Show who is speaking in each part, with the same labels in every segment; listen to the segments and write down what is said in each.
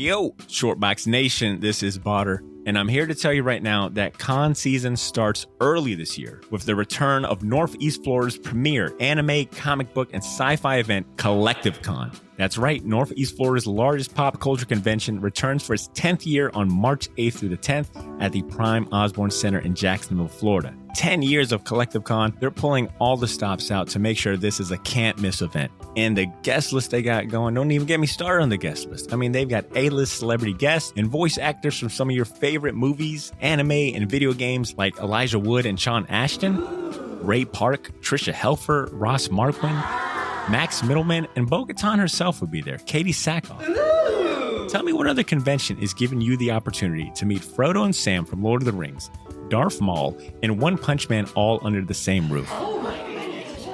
Speaker 1: Yo, Shortbox Nation, this is Botter, and I'm here to tell you right now that con season starts early this year with the return of Northeast Florida's premier anime, comic book, and sci-fi event, Collective Con. That's right, Northeast Florida's largest pop culture convention returns for its 10th year on March 8th through the 10th at the Prime Osborne Center in Jacksonville, Florida. 10 years of Collective Con, they're pulling all the stops out to make sure this is a can't-miss event. And the guest list they got going, don't even get me started on the guest list. I mean, they've got A-list celebrity guests and voice actors from some of your favorite movies, anime, and video games like Elijah Wood and Sean Ashton, Ray Park, Trisha Helfer, Ross Marquand, Max Middleman, and Bo-Katan herself will be there, Katie Sackhoff. Ooh. Tell me what other convention is giving you the opportunity to meet Frodo and Sam from Lord of the Rings, Darth Maul, and One Punch Man all under the same roof. Oh my goodness.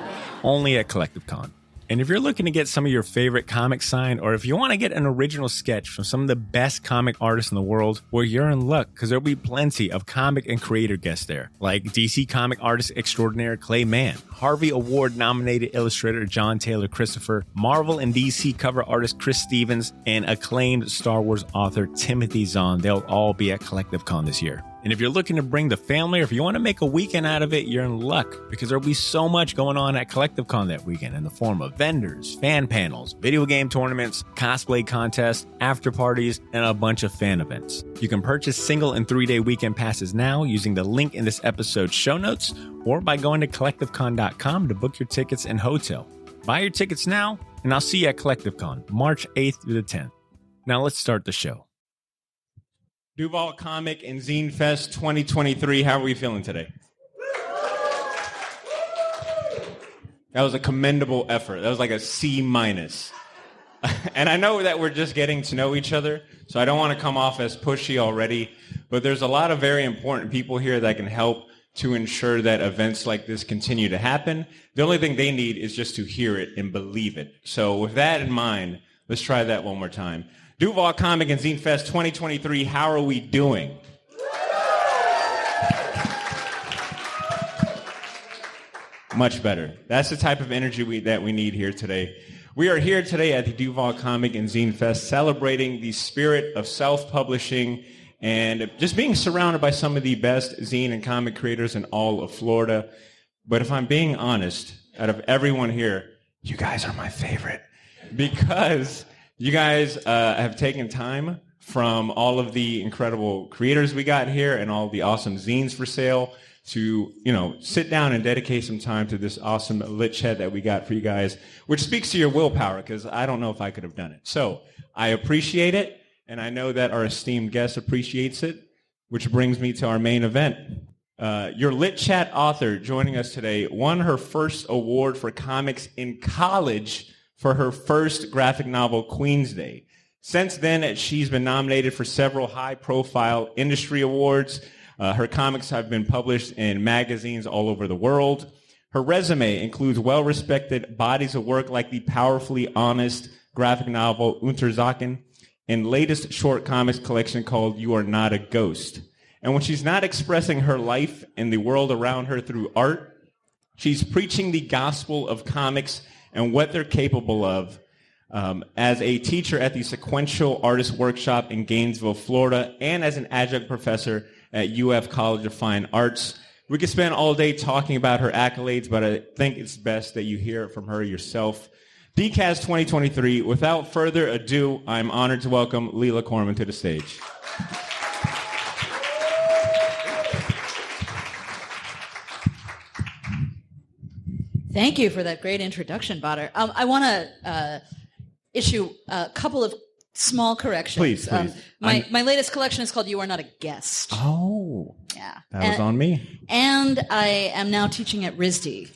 Speaker 1: Only at Collective Con. And if you're looking to get some of your favorite comics signed, or if you want to get an original sketch from some of the best comic artists in the world, well, you're in luck, because there'll be plenty of comic and creator guests there, like DC comic artist extraordinaire Clay Mann, Harvey Award-nominated illustrator John Taylor Christopher, Marvel and DC cover artist Chris Stevens, and acclaimed Star Wars author Timothy Zahn. They'll all be at Collective Con this year. And if you're looking to bring the family, or if you want to make a weekend out of it, you're in luck, because there'll be so much going on at Collective Con that weekend in the form of vendors, fan panels, video game tournaments, cosplay contests, after parties, and a bunch of fan events. You can purchase single and 3-day weekend passes now using the link in this episode's show notes, or by going to collectivecon.com to book your tickets and hotel. Buy your tickets now, and I'll see you at Collective Con, March 8th through the 10th. Now let's start the show. Duval Comic and Zine Fest 2023. How are we feeling today? That was a commendable effort. That was like a C-. And I know that we're just getting to know each other, so I don't want to come off as pushy already, but there's a lot of very important people here that can help to ensure that events like this continue to happen. The only thing they need is just to hear it and believe it. So with that in mind, let's try that one more time. Duval Comic and Zine Fest 2023, how are we doing? Much better. That's the type of energy that we need here today. We are here today at the Duval Comic and Zine Fest celebrating the spirit of self-publishing and just being surrounded by some of the best zine and comic creators in all of Florida. But if I'm being honest, out of everyone here, you guys are my favorite, because you guys have taken time from all of the incredible creators we got here and all the awesome zines for sale to, sit down and dedicate some time to this awesome lit chat that we got for you guys, which speaks to your willpower, because I don't know if I could have done it. So I appreciate it, and I know that our esteemed guest appreciates it, which brings me to our main event. Your lit chat author joining us today won her first award for comics in college for her first graphic novel, Queen's Day. Since then, she's been nominated for several high-profile industry awards. Her comics have been published in magazines all over the world. Her resume includes well-respected bodies of work like the powerfully honest graphic novel Unterzaken and latest short comics collection called You Are Not a Ghost. And when she's not expressing her life and the world around her through art, she's preaching the gospel of comics and what they're capable of. As a teacher at the Sequential Artist Workshop in Gainesville, Florida, and as an adjunct professor at UF College of Fine Arts. We could spend all day talking about her accolades, but I think it's best that you hear it from her yourself. DCAZ 2023, without further ado, I'm honored to welcome Leela Corman to the stage.
Speaker 2: Thank you for that great introduction, Botter. I want to issue a couple of small corrections.
Speaker 1: Please.
Speaker 2: My latest collection is called You Are Not a Guest.
Speaker 1: Oh.
Speaker 2: Yeah.
Speaker 1: That was on me.
Speaker 2: And I am now teaching at RISD,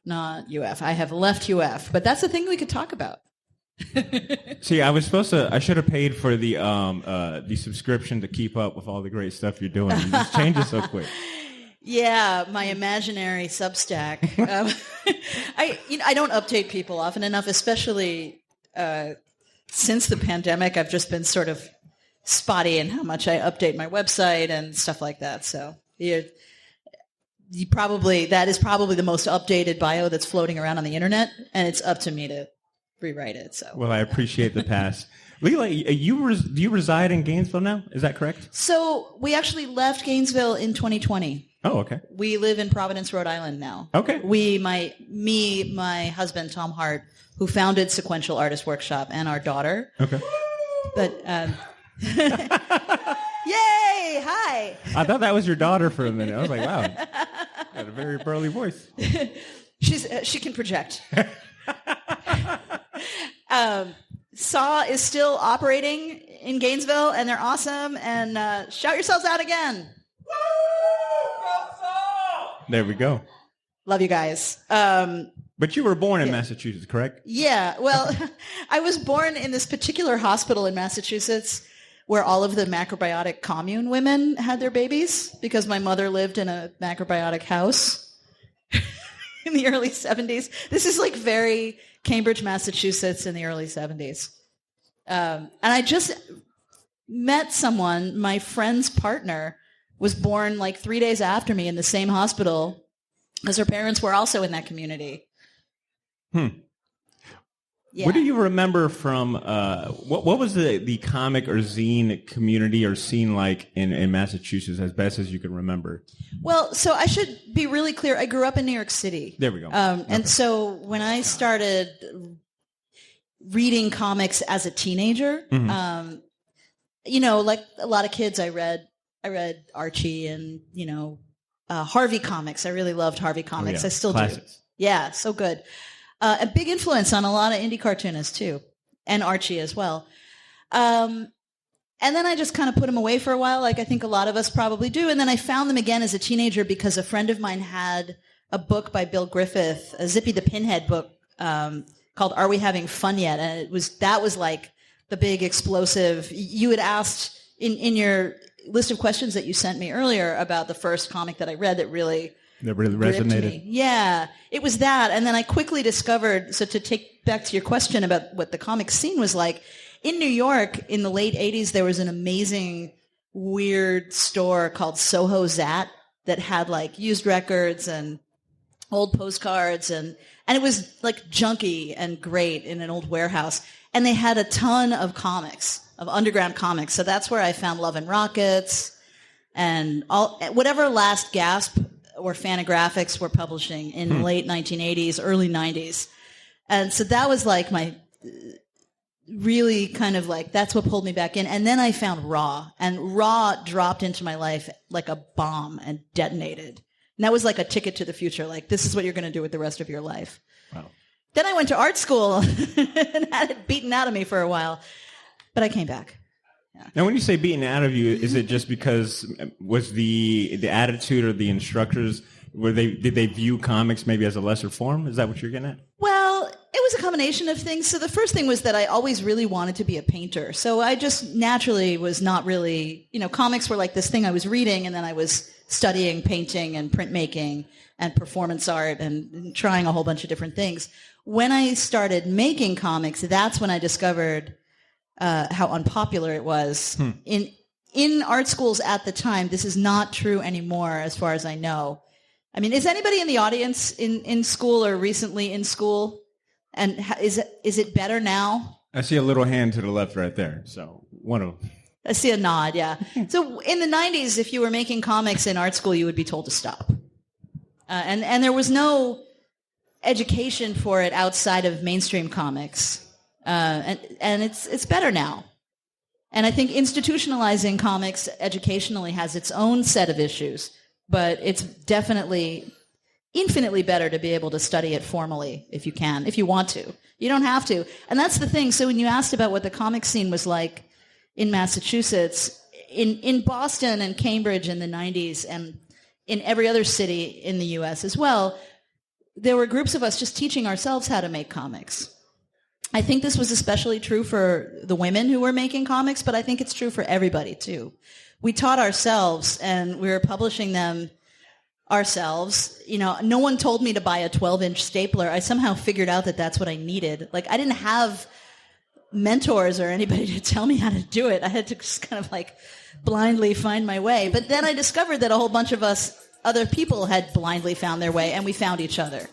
Speaker 2: not UF. I have left UF, but that's the thing we could talk about.
Speaker 1: See, I should have paid for the subscription to keep up with all the great stuff you're doing. You just change it so quick.
Speaker 2: Yeah, my imaginary Substack. I don't update people often enough, especially since the pandemic. I've just been sort of spotty in how much I update my website and stuff like that. So that is probably the most updated bio that's floating around on the internet, and it's up to me to rewrite it. So
Speaker 1: well, I appreciate the pass. Leela, do you reside in Gainesville now? Is that correct?
Speaker 2: So we actually left Gainesville in 2020.
Speaker 1: Oh, okay.
Speaker 2: We live in Providence, Rhode Island now.
Speaker 1: Okay.
Speaker 2: My husband, Tom Hart, who founded Sequential Artist Workshop, and our daughter.
Speaker 1: Okay.
Speaker 2: But, yay! Hi!
Speaker 1: I thought that was your daughter for a minute. I was like, wow. Got a very burly voice.
Speaker 2: She can project. SAW is still operating in Gainesville, and they're awesome. And shout yourselves out again.
Speaker 1: There we go.
Speaker 2: Love you guys.
Speaker 1: But you were born in Massachusetts, correct?
Speaker 2: Yeah. Well, I was born in this particular hospital in Massachusetts where all of the macrobiotic commune women had their babies because my mother lived in a macrobiotic house in the early 70s. This is like very Cambridge, Massachusetts in the early 70s. And I just met someone, my friend's partner was born like 3 days after me in the same hospital because her parents were also in that community. Yeah.
Speaker 1: What do you remember from, what was the comic or zine community or scene like in Massachusetts as best as you can remember?
Speaker 2: Well, so I should be really clear. I grew up in New York City.
Speaker 1: There we go.
Speaker 2: And so when I started reading comics as a teenager, like a lot of kids, I read Archie and, Harvey comics. I really loved Harvey comics. I still
Speaker 1: Classics.
Speaker 2: do. Yeah, so good. A big influence on a lot of indie cartoonists too, and Archie as well. And then I just kind of put them away for a while, like I think a lot of us probably do. And then I found them again as a teenager because a friend of mine had a book by Bill Griffith, a Zippy the Pinhead book called "Are We Having Fun Yet?" And that was like the big explosive. You had asked in your list of questions that you sent me earlier about the first comic that I read that really
Speaker 1: resonated.
Speaker 2: Me. Yeah, it was that. And then I quickly discovered, so to take back to your question about what the comic scene was like, in New York in the late 80s, there was an amazing weird store called Soho Zat that had like used records and old postcards and it was like junky and great in an old warehouse. And they had a ton of comics, of underground comics. So that's where I found Love and Rockets and whatever Last Gasp or Fantagraphics were publishing in the late 1980s, early 90s. And so that was like my really kind of like, that's what pulled me back in. And then I found Raw, and Raw dropped into my life like a bomb and detonated. And that was like a ticket to the future. Like, this is what you're going to do with the rest of your life.
Speaker 1: Wow.
Speaker 2: Then I went to art school and had it beaten out of me for a while, but I came back. Yeah.
Speaker 1: Now, when you say beaten out of you, is it just because was the attitude or the instructors, did they view comics maybe as a lesser form? Is that what you're getting at?
Speaker 2: Well, it was a combination of things. So the first thing was that I always really wanted to be a painter. So I just naturally was not really, comics were like this thing I was reading, and then I was studying painting and printmaking and performance art and trying a whole bunch of different things. When I started making comics, that's when I discovered how unpopular it was in art schools at the time. This is not true anymore, as far as I know. I mean, is anybody in the audience in school or recently in school? And is it better now?
Speaker 1: I see a little hand to the left right there. So one of them.
Speaker 2: I see a nod. Yeah. So in the 90s, if you were making comics in art school, you would be told to stop, and there was no education for it outside of mainstream comics. And it's better now. And I think institutionalizing comics educationally has its own set of issues, but it's definitely infinitely better to be able to study it formally if you can, if you want to. You don't have to. And that's the thing. So when you asked about what the comic scene was like in Massachusetts, in Boston and Cambridge in the 90s, and in every other city in the U.S. as well, there were groups of us just teaching ourselves how to make comics. I think this was especially true for the women who were making comics, but I think it's true for everybody too. We taught ourselves, and we were publishing them ourselves. No one told me to buy a 12-inch stapler. I somehow figured out that that's what I needed. Like, I didn't have mentors or anybody to tell me how to do it. I had to just kind of like blindly find my way. But then I discovered that a whole bunch of other people had blindly found their way, and we found each other.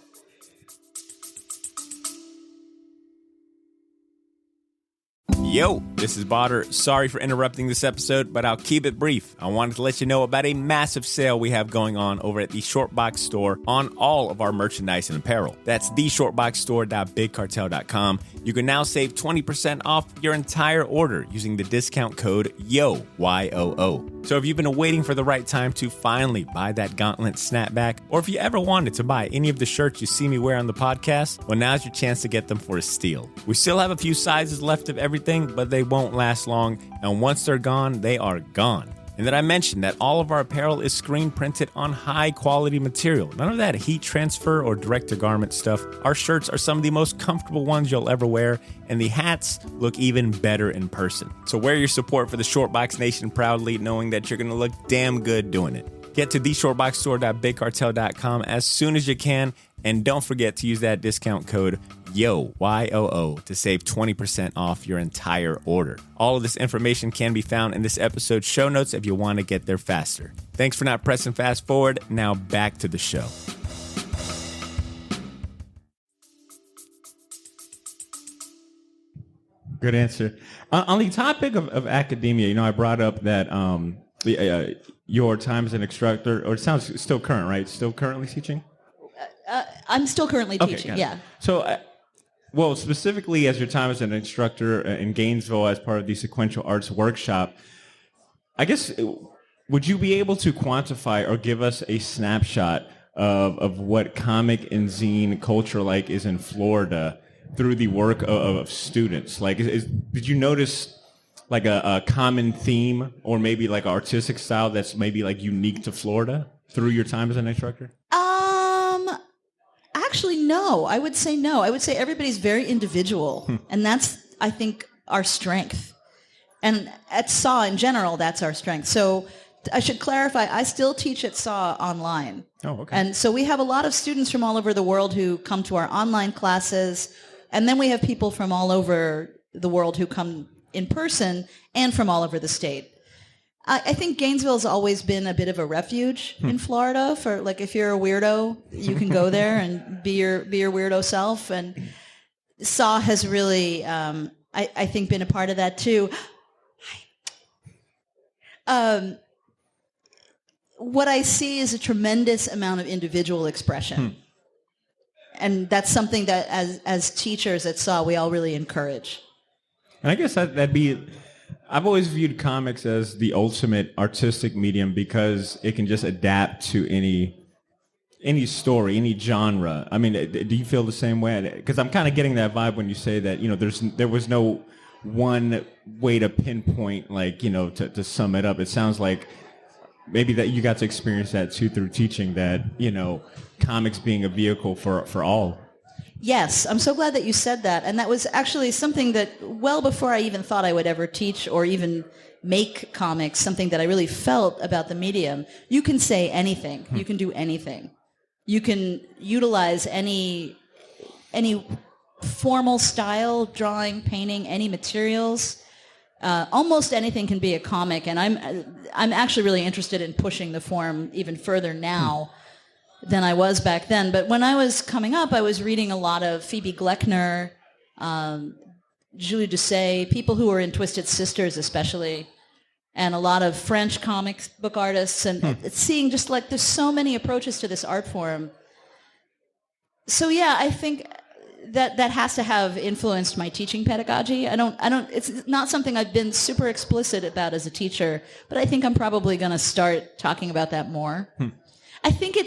Speaker 1: Yo, this is Botter. Sorry for interrupting this episode, but I'll keep it brief. I wanted to let you know about a massive sale we have going on over at the Shortbox store on all of our merchandise and apparel. That's theshortboxstore.bigcartel.com. You can now save 20% off your entire order using the discount code YOO, Y-O-O. So if you've been waiting for the right time to finally buy that gauntlet snapback, or if you ever wanted to buy any of the shirts you see me wear on the podcast, well, now's your chance to get them for a steal. We still have a few sizes left of everything, but they won't last long, and once they're gone, they are gone. And then I mentioned that all of our apparel is screen printed on high quality material. None of that heat transfer or direct to garment stuff. Our shirts are some of the most comfortable ones you'll ever wear, and the hats look even better in person. So wear your support for the Shortbox Nation proudly, knowing that you're going to look damn good doing it. Get to theshortboxstore.bigcartel.com as soon as you can, and don't forget to use that discount code YOO, Y-O-O, to save 20% off your entire order. All of this information can be found in this episode's show notes if you want to get there faster. Thanks for not pressing fast forward. Now back to the show.
Speaker 3: Good answer. On the topic of academia, I brought up that your time as an instructor, or it sounds still current, right? Still currently teaching?
Speaker 2: I'm still currently teaching, yeah.
Speaker 3: So, well, specifically as your time as an instructor in Gainesville as part of the Sequential Arts Workshop, I guess, would you be able to quantify or give us a snapshot of what comic and zine culture like is in Florida through the work of students? Like, did you notice like a common theme or maybe like an artistic style that's maybe like unique to Florida through your time as an instructor?
Speaker 2: Actually, no. I would say no. I would say everybody's very individual, and that's, I think, our strength. And at SAW in general, that's our strength. So I should clarify, I still teach at SAW online.
Speaker 3: Oh, okay.
Speaker 2: And so we have a lot of students from all over the world who come to our online classes, and then we have people from all over the world who come in person and from all over the state. I think Gainesville's always been a bit of a refuge in Florida for, like, if you're a weirdo, you can go there and be your weirdo self. And SAW has really, I think, been a part of that too. What I see is a tremendous amount of individual expression. And that's something that as teachers at SAW, we all really encourage.
Speaker 3: And I guess that'd be... I've always viewed comics as the ultimate artistic medium because it can just adapt to any story, any genre. I mean, do you feel the same way? Because I'm kind of getting that vibe when you say that, there was no one way to pinpoint, like, to sum it up. It sounds like maybe that you got to experience that too through teaching, that, comics being a vehicle for all.
Speaker 2: Yes, I'm so glad that you said that. And that was actually something that, well before I even thought I would ever teach or even make comics, something that I really felt about the medium. You can say anything. You can do anything. You can utilize any formal style, drawing, painting, any materials. Almost anything can be a comic. And I'm actually really interested in pushing the form even further now than I was back then. But when I was coming up, I was reading a lot of Phoebe Gloeckner, Julie Doucet, people who were in Twisted Sisters especially, and a lot of French comic book artists, and seeing just like there's so many approaches to this art form. So yeah, I think that has to have influenced my teaching pedagogy. It's not something I've been super explicit about as a teacher, but I think I'm probably going to start talking about that more. I think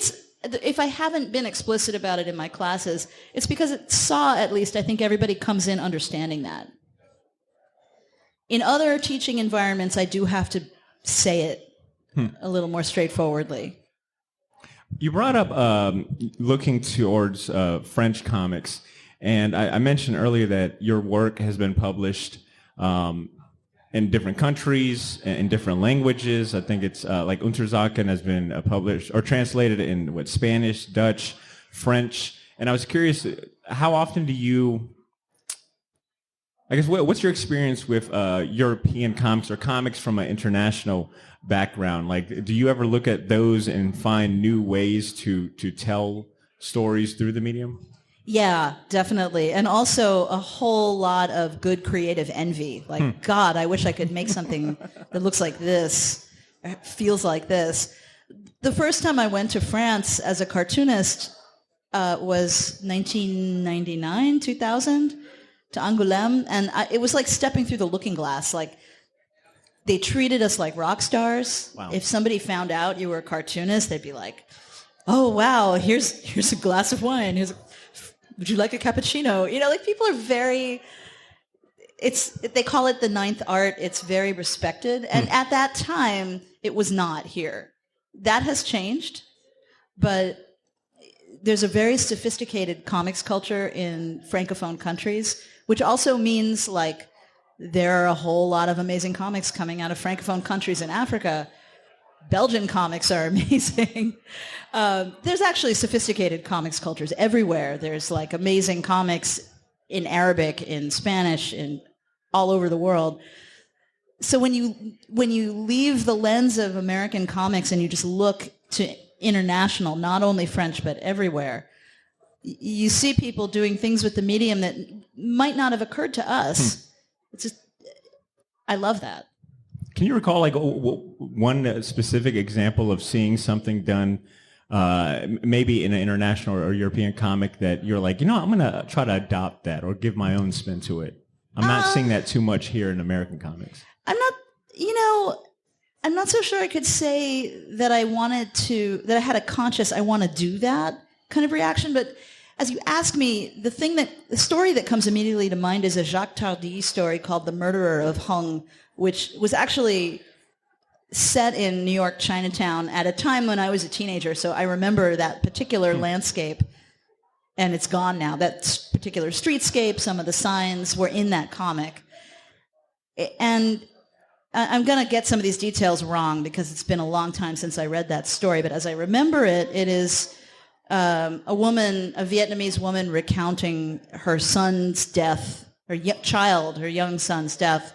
Speaker 2: if I haven't been explicit about it in my classes, it's because at SAW, at least, I think everybody comes in understanding that. In other teaching environments, I do have to say it a little more straightforwardly.
Speaker 3: You brought up looking towards French comics, and I mentioned earlier that your work has been published in different countries, in different languages. I think it's like Untersaken has been published or translated in Spanish, Dutch, French. And I was curious, how often do you, I guess, what's your experience with European comics or comics from an international background? Like, do you ever look at those and find new ways to tell stories through the medium?
Speaker 2: Yeah, definitely. And also a whole lot of good creative envy. Like, God, I wish I could make something that looks like this, feels like this. The first time I went to France as a cartoonist was 1999, 2000, to Angoulême. And it was like stepping through the looking glass. Like, they treated us like rock stars.
Speaker 1: Wow.
Speaker 2: If somebody found out you were a cartoonist, they'd be like, oh, wow, here's a glass of wine. Would you like a cappuccino? You know, like people are very, they call it the ninth art. It's very respected. And at that time, it was not here. That has changed, but there's a very sophisticated comics culture in Francophone countries, which also means like there are a whole lot of amazing comics coming out of Francophone countries in Africa. Belgian comics are amazing. There's actually sophisticated comics cultures everywhere. There's like amazing comics in Arabic, in Spanish, in all over the world. So when you leave the lens of American comics and you just look to international, not only French but everywhere, you see people doing things with the medium that might not have occurred to us. It's just, I love that.
Speaker 3: Can you recall like one specific example of seeing something done maybe in an international or European comic that you're like, I'm going to try to adopt that or give my own spin to it? I'm not seeing that too much here in American comics.
Speaker 2: I'm not so sure I could say that I that I had a conscious, I want to do that kind of reaction. But as you ask me, the story that comes immediately to mind is a Jacques Tardy story called The Murderer of Hung, which was actually set in New York Chinatown at a time when I was a teenager. So I remember that particular landscape, and it's gone now. That particular streetscape, some of the signs were in that comic. And I'm going to get some of these details wrong because it's been a long time since I read that story. But as I remember it, it is a Vietnamese woman recounting her son's death, her young son's death,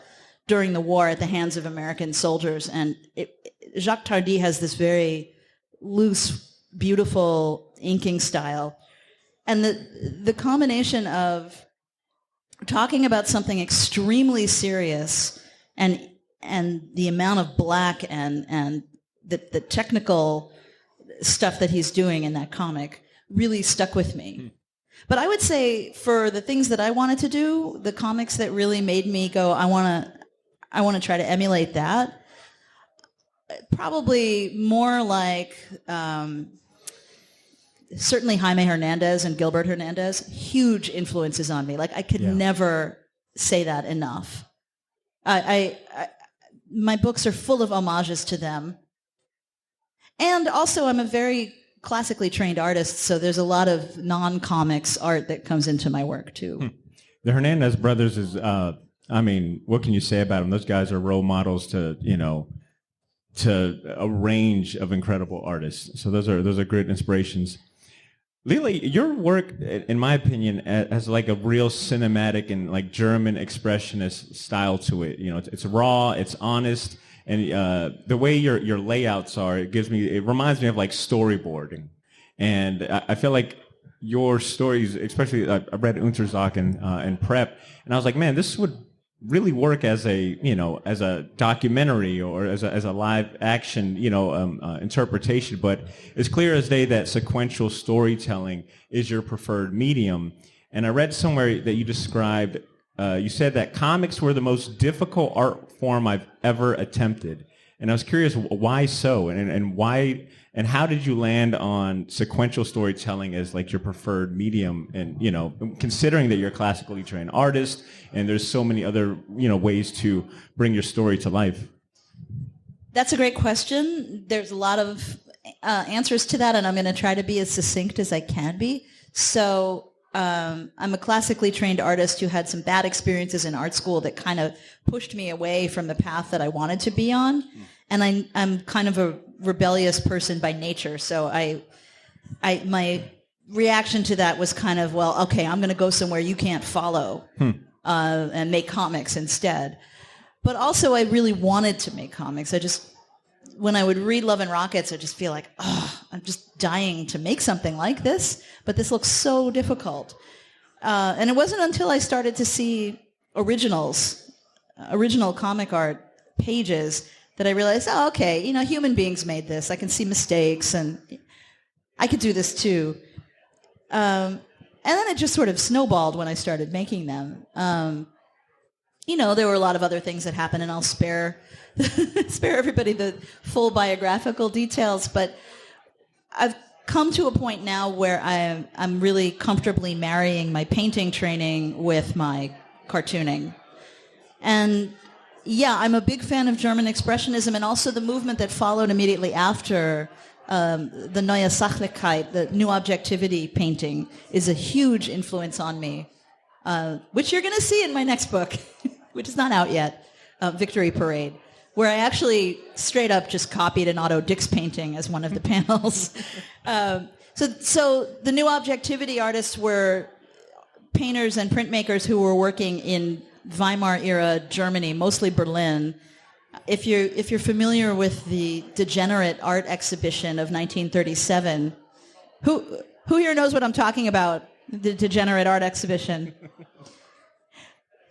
Speaker 2: during the war at the hands of American soldiers. And Jacques Tardy has this very loose, beautiful inking style. And the combination of talking about something extremely serious and the amount of black and the technical stuff that he's doing in that comic really stuck with me. But I would say for the things that I wanted to do, the comics that really made me go, I want to try to emulate that. Probably more like certainly Jaime Hernandez and Gilbert Hernandez, huge influences on me. Like I could never say that enough. My books are full of homages to them. And also I'm a very classically trained artist, so there's a lot of non-comics art that comes into my work too.
Speaker 3: The Hernandez brothers is, what can you say about them? Those guys are role models to a range of incredible artists. So those are great inspirations. Leela, your work, in my opinion, has like a real cinematic and like German expressionist style to it. It's raw, it's honest, and the way your layouts are, it reminds me of like storyboarding. And I feel like your stories, especially I read Untersachen in prep, and I was like, man, this would really work as a documentary or as a live action, interpretation. But it's clear as day that sequential storytelling is your preferred medium. And I read somewhere that you described, you said that comics were the most difficult art form I've ever attempted. And I was curious, why so? And why, and how did you land on sequential storytelling as like your preferred medium? And, considering that you're a classically trained artist and there's so many other, ways to bring your story to life.
Speaker 2: That's a great question. There's a lot of answers to that, and I'm going to try to be as succinct as I can be. So I'm a classically trained artist who had some bad experiences in art school that kind of pushed me away from the path that I wanted to be on. And I'm kind of a rebellious person by nature. So my reaction to that was kind of, well, okay, I'm going to go somewhere you can't follow and make comics instead. But also I really wanted to make comics. When I would read Love and Rockets, I just feel like, I'm just dying to make something like this, but this looks so difficult. And it wasn't until I started to see original comic art pages that I realized, oh, okay, human beings made this. I can see mistakes, and I could do this too. And then it just sort of snowballed when I started making them. There were a lot of other things that happened, and I'll spare everybody the full biographical details, but I've come to a point now where I'm really comfortably marrying my painting training with my cartooning. And yeah, I'm a big fan of German Expressionism and also the movement that followed immediately after. The Neue Sachlichkeit, the new objectivity painting, is a huge influence on me, which you're going to see in my next book, which is not out yet, Victory Parade, where I actually straight up just copied an Otto Dix painting as one of the panels. So the new objectivity artists were painters and printmakers who were working in Weimar-era Germany, mostly Berlin. If you're familiar with the Degenerate Art Exhibition of 1937, who here knows what I'm talking about? The Degenerate Art Exhibition.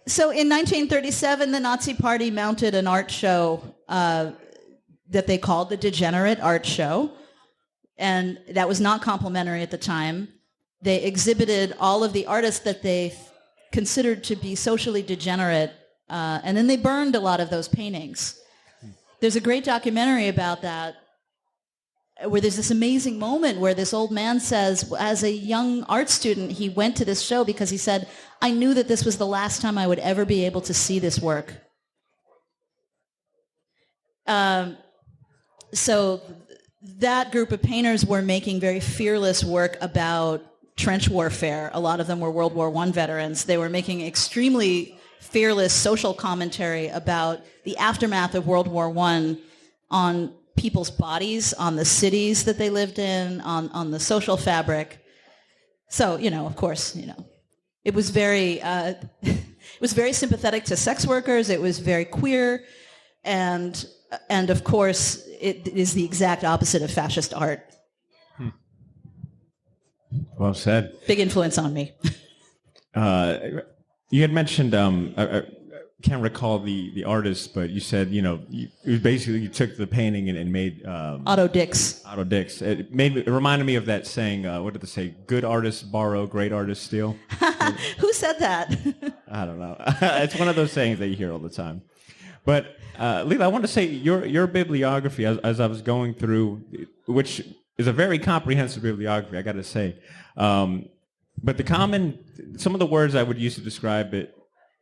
Speaker 2: So in 1937, the Nazi Party mounted an art show that they called the Degenerate Art Show, and that was not complimentary at the time. They exhibited all of the artists that they considered to be socially degenerate, and then they burned a lot of those paintings. There's a great documentary about that, where there's this amazing moment where this old man says, as a young art student, he went to this show because he said, I knew that this was the last time I would ever be able to see this work. So that group of painters were making very fearless work about trench warfare. A lot of them were World War I veterans. They were making extremely fearless social commentary about the aftermath of World War I on people's bodies, on the cities that they lived in, on the social fabric. So, of course, it was very sympathetic to sex workers. It was very queer, and of course, it is the exact opposite of fascist art.
Speaker 3: Well said.
Speaker 2: Big influence on me.
Speaker 3: You had mentioned, I can't recall the artist, but you said, it was basically you took the painting and made...
Speaker 2: Otto Dix.
Speaker 3: Otto Dix. It reminded me of that saying, what did they say? Good artists borrow, great artists steal.
Speaker 2: Who said that?
Speaker 3: I don't know. It's one of those sayings that you hear all the time. But, Leela, I want to say your bibliography, as I was going through, which is a very comprehensive bibliography, I got to say. But some of the words I would use to describe it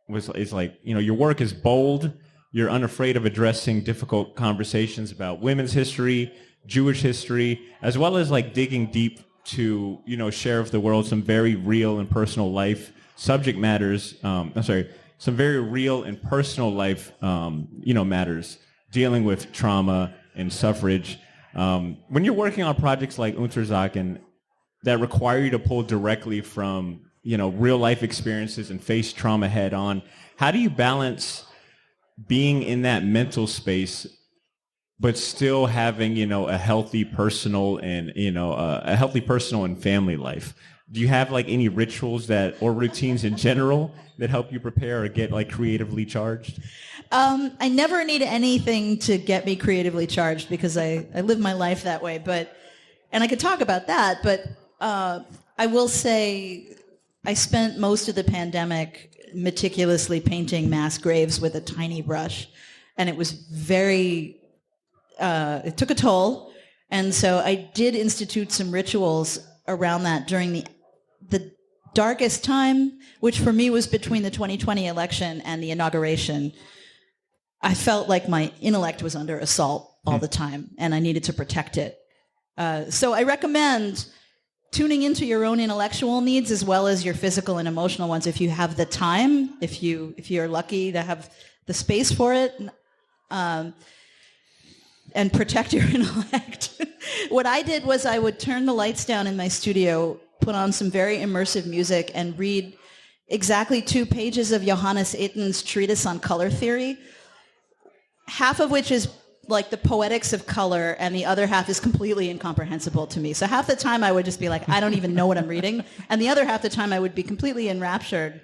Speaker 3: is like, your work is bold. You're unafraid of addressing difficult conversations about women's history, Jewish history, as well as like digging deep to, share with the world some very real and personal life subject matters. Some very real and personal life, matters dealing with trauma and suffrage. When you're working on projects like Untersagen that require you to pull directly from, real life experiences and face trauma head on, how do you balance being in that mental space, but still having, a healthy personal and, a healthy personal and family life? Do you have like any rituals or routines in general that help you prepare or get like creatively charged?
Speaker 2: I never need anything to get me creatively charged because I live my life that way. And I could talk about that, but I will say I spent most of the pandemic meticulously painting mass graves with a tiny brush, and it was it took a toll. And so I did institute some rituals around that during the darkest time, which for me was between the 2020 election and the inauguration. I felt like my intellect was under assault all the time, and I needed to protect it. So I recommend tuning into your own intellectual needs as well as your physical and emotional ones if you have the time, if you're lucky to have the space for it, and protect your intellect. What I did was I would turn the lights down in my studio, put on some very immersive music, and read exactly 2 pages of Johannes Itten's treatise on color theory, half of which is like the poetics of color, and the other half is completely incomprehensible to me. So half the time I would just be like, I don't even know what I'm reading. And the other half the time I would be completely enraptured.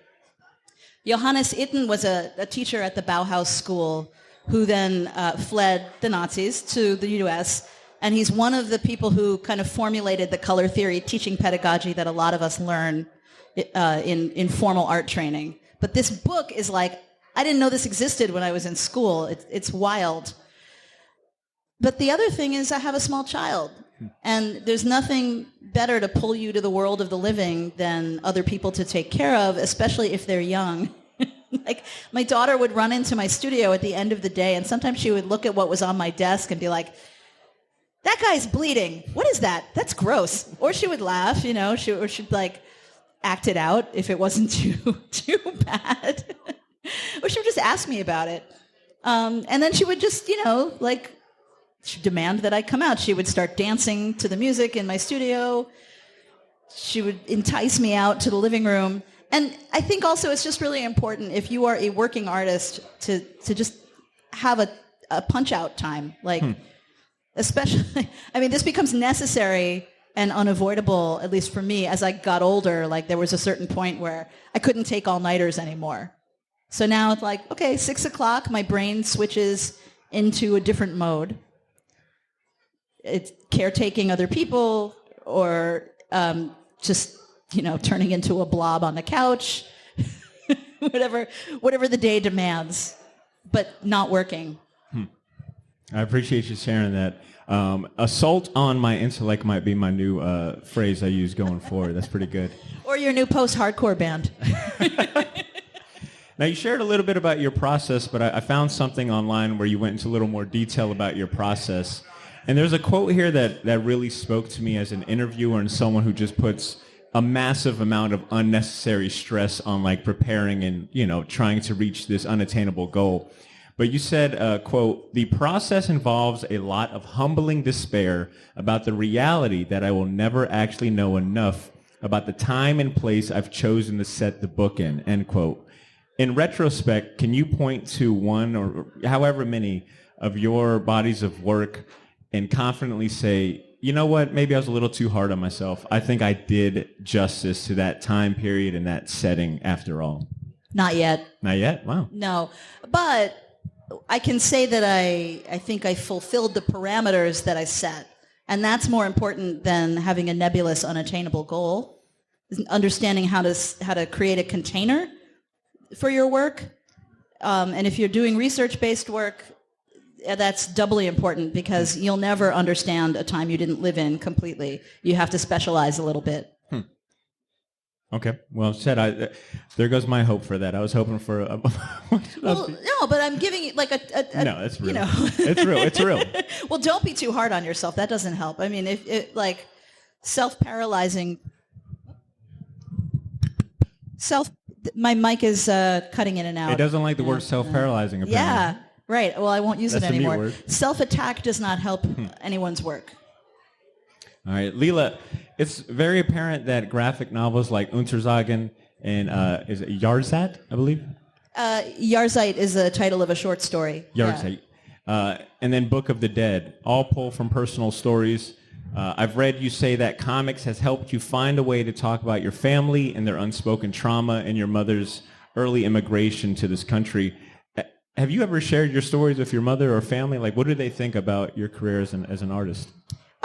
Speaker 2: Johannes Itten was a teacher at the Bauhaus School who then fled the Nazis to the U.S., and he's one of the people who kind of formulated the color theory teaching pedagogy that a lot of us learn in formal art training. But this book is like, I didn't know this existed when I was in school. It's wild. But the other thing is I have a small child, and there's nothing better to pull you to the world of the living than other people to take care of, especially if they're young. Like, my daughter would run into my studio at the end of the day, and sometimes she would look at what was on my desk and be like, that guy's bleeding. What is that? That's gross. Or she would laugh, or she'd like act it out if it wasn't too bad. Or she would just ask me about it. And then she would just, she'd demand that I come out. She would start dancing to the music in my studio. She would entice me out to the living room. And I think also it's just really important if you are a working artist to just have a punch-out time. Especially, this becomes necessary and unavoidable, at least for me, as I got older. Like, there was a certain point where I couldn't take all-nighters anymore. So now it's like, okay, 6 o'clock, my brain switches into a different mode. It's caretaking other people, or just, turning into a blob on the couch, whatever the day demands, but not working.
Speaker 3: I appreciate you sharing that. Assault on my intellect might be my new phrase I use going forward. That's pretty good.
Speaker 2: Or your new post-hardcore band.
Speaker 3: Now, you shared a little bit about your process, but I found something online where you went into a little more detail about your process. And there's a quote here that really spoke to me as an interviewer and someone who just puts a massive amount of unnecessary stress on preparing and, trying to reach this unattainable goal. But you said, quote, "The process involves a lot of humbling despair about the reality that I will never actually know enough about the time and place I've chosen to set the book in," end quote. In retrospect, can you point to one or however many of your bodies of work and confidently say, you know what, maybe I was a little too hard on myself. I think I did justice to that time period and that setting after all?
Speaker 2: Not yet.
Speaker 3: Not yet? Wow.
Speaker 2: No. But I can say that I think I fulfilled the parameters that I set. And that's more important than having a nebulous, unattainable goal. Understanding how to create a container for your work. And if you're doing research-based work, that's doubly important because you'll never understand a time you didn't live in completely. You have to specialize a little bit.
Speaker 3: Okay. Well said. There goes my hope for that. I was hoping for a...
Speaker 2: Well, no, but I'm giving you like a
Speaker 3: no, it's real. It's real. It's real.
Speaker 2: Well, don't be too hard on yourself. That doesn't help. I mean, if it self-paralyzing... My mic is cutting in and out.
Speaker 3: It doesn't like the word self-paralyzing, apparently.
Speaker 2: Yeah, right. Well, I won't use
Speaker 3: That's
Speaker 2: it anymore.
Speaker 3: the new word.
Speaker 2: Self-attack does not help anyone's work.
Speaker 3: All right, Leela, it's very apparent that graphic novels like Unterzagen and is it Jahrzeit, I believe?
Speaker 2: Jahrzeit is the title of a short story.
Speaker 3: Jahrzeit.
Speaker 2: Yeah.
Speaker 3: And then Book of the Dead, all pull from personal stories. I've read you say that comics has helped you find a way to talk about your family and their unspoken trauma and your mother's early immigration to this country. Have you ever shared your stories with your mother or family? Like, what do they think about your career as an artist?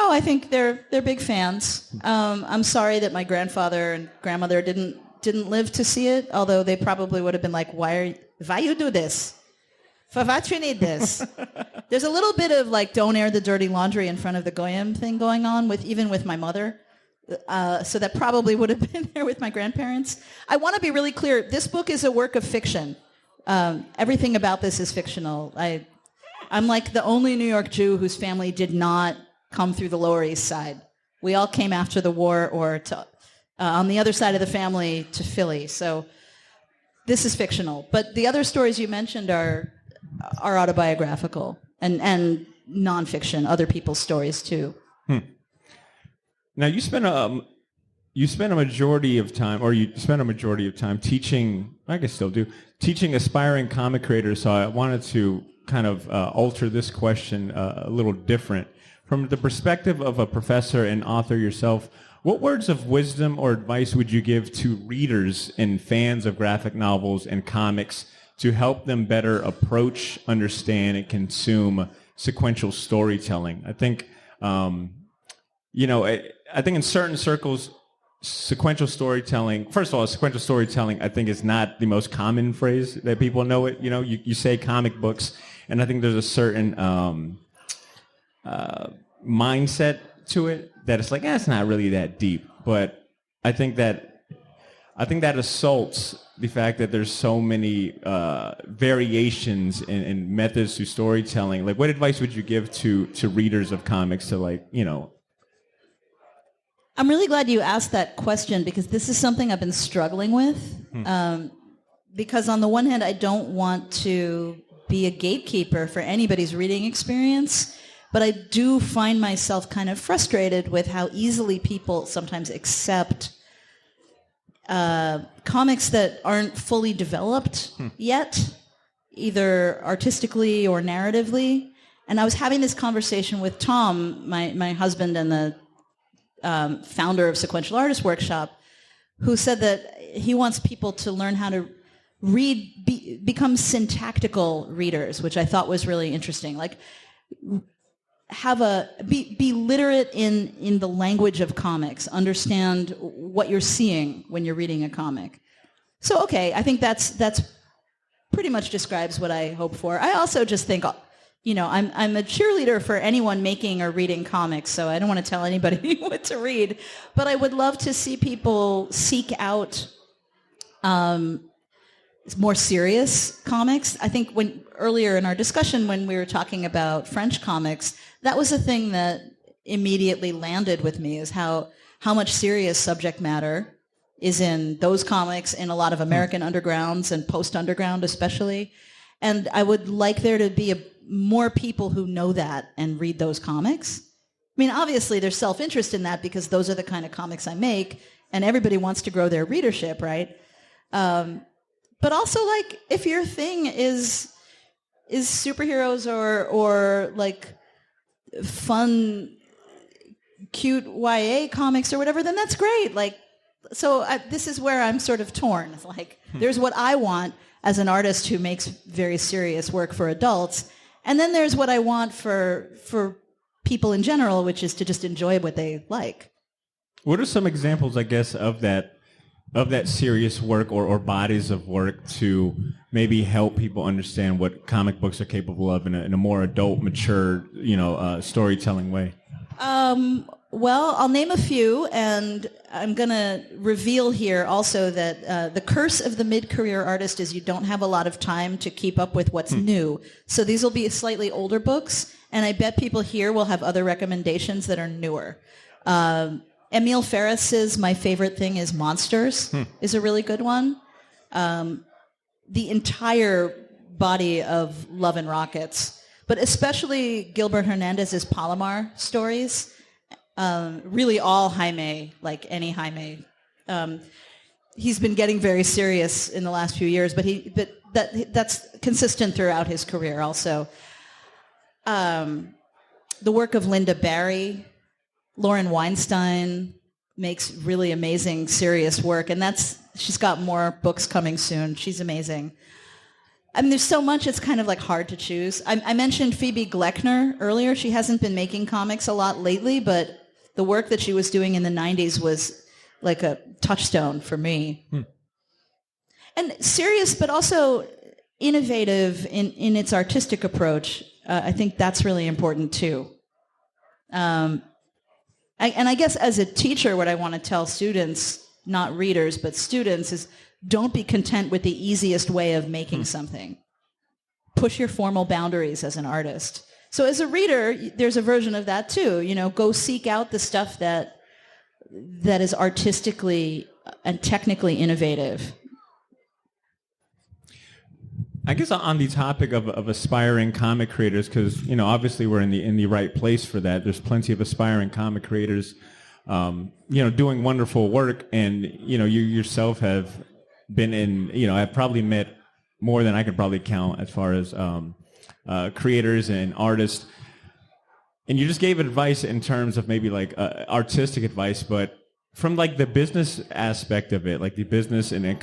Speaker 2: Oh, I think they're big fans. I'm sorry that my grandfather and grandmother didn't live to see it, although they probably would have been like, why you do this? For what you need this? There's a little bit of like, don't air the dirty laundry in front of the goyim thing going on even with my mother. So that probably would have been there with my grandparents. I want to be really clear. This book is a work of fiction. Everything about this is fictional. I'm like the only New York Jew whose family did not come through the Lower East Side. We all came after the war or to, on the other side of the family to Philly. So this is fictional. But the other stories you mentioned are autobiographical and nonfiction, other people's stories too.
Speaker 3: Now you spent a majority of time teaching, I guess still do, teaching aspiring comic creators. So I wanted to kind of alter this question a little different. From the perspective of a professor and author yourself, what words of wisdom or advice would you give to readers and fans of graphic novels and comics to help them better approach, understand, and consume sequential storytelling? I think, I think in certain circles, sequential storytelling, first of all, sequential storytelling, I think is not the most common phrase that people know it. You say comic books, and I think there's a certain mindset to it that it's like, it's not really that deep. But I think that assaults the fact that there's so many variations and methods to storytelling. Like, what advice would you give to readers of comics to
Speaker 2: I'm really glad you asked that question because this is something I've been struggling with. Because on the one hand, I don't want to be a gatekeeper for anybody's reading experience, but I do find myself kind of frustrated with how easily people sometimes accept comics that aren't fully developed yet, either artistically or narratively. And I was having this conversation with Tom, my husband and the founder of Sequential Artist Workshop, who said that he wants people to learn how to read, become syntactical readers, which I thought was really interesting. Like, be literate in the language of comics, understand what you're seeing when you're reading a comic. So, okay, I think that's pretty much describes what I hope for. I also just think, I'm a cheerleader for anyone making or reading comics, so I don't want to tell anybody what to read. But I would love to see people seek out more serious comics. I think earlier in our discussion when we were talking about French comics, that was a thing that immediately landed with me, is how much serious subject matter is in those comics, in a lot of American undergrounds and post-underground especially. And I would like there to be more people who know that and read those comics. I mean, obviously there's self-interest in that because those are the kind of comics I make, and everybody wants to grow their readership, right? But also, like, if your thing is superheroes or like fun, cute YA comics or whatever, then that's great. Like, so this is where I'm sort of torn. It's like, there's what I want as an artist who makes very serious work for adults, and then there's what I want for people in general, which is to just enjoy what they like.
Speaker 3: What are some examples, I guess, of that serious work or bodies of work to maybe help people understand what comic books are capable of in a more adult, mature, storytelling way?
Speaker 2: Well, I'll name a few, and I'm going to reveal here also that the curse of the mid-career artist is you don't have a lot of time to keep up with what's new. So these will be slightly older books, and I bet people here will have other recommendations that are newer. Emile Ferris's My Favorite Thing is Monsters is a really good one. The entire body of Love and Rockets, but especially Gilbert Hernandez's Palomar stories. Really all Jaime, like any Jaime. He's been getting very serious in the last few years, but that's consistent throughout his career also. The work of Linda Barry, Lauren Weinstein makes really amazing, serious work, and she's got more books coming soon. She's amazing. I mean, there's so much, it's kind of like hard to choose. I mentioned Phoebe Gleckner earlier. She hasn't been making comics a lot lately, but the work that she was doing in the 90s was like a touchstone for me. And serious, but also innovative in its artistic approach. I think that's really important too. I guess as a teacher, what I want to tell students, not readers, but students, is don't be content with the easiest way of making something. Push your formal boundaries as an artist. So as a reader, there's a version of that too. Go seek out the stuff that is artistically and technically innovative.
Speaker 3: I guess on the topic of aspiring comic creators, because obviously we're in the right place for that. There's plenty of aspiring comic creators, doing wonderful work, and you yourself have been in. I've probably met more than I could probably count as far as creators and artists. And you just gave advice in terms of maybe like artistic advice, but from like the business aspect of it, like the business and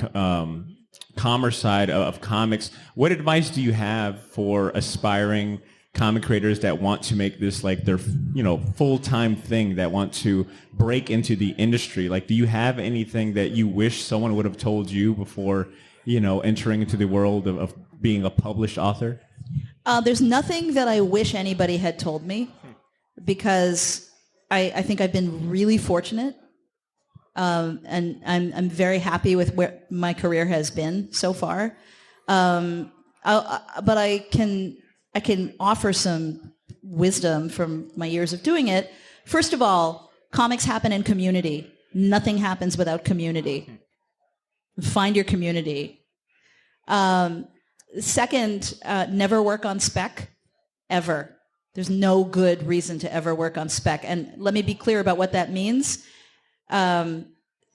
Speaker 3: commerce side of comics, what advice do you have for aspiring comic creators that want to make this like their, full-time thing, that want to break into the industry? Like, do you have anything that you wish someone would have told you before, entering into the world of being a published author?
Speaker 2: There's nothing that I wish anybody had told me, because I think I've been really fortunate. And I'm very happy with where my career has been so far. But I can offer some wisdom from my years of doing it. First of all, comics happen in community. Nothing happens without community. Find your community. Second, never work on spec, ever. There's no good reason to ever work on spec. And let me be clear about what that means.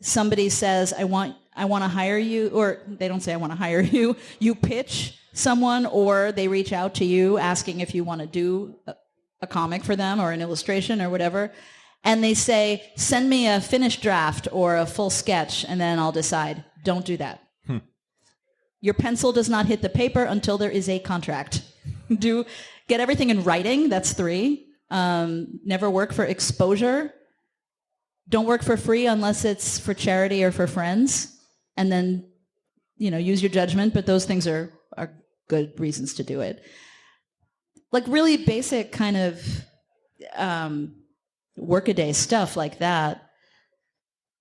Speaker 2: Somebody says, I want to hire you, or they don't say I want to hire you. You pitch someone, or they reach out to you asking if you want to do a comic for them or an illustration or whatever. And they say, send me a finished draft or a full sketch, and then I'll decide. Don't do that. Your pencil does not hit the paper until there is a contract. Get everything in writing. That's 3. Never work for exposure. Don't work for free unless it's for charity or for friends. And then, use your judgment, but those things are good reasons to do it. Like really basic kind of workaday stuff like that.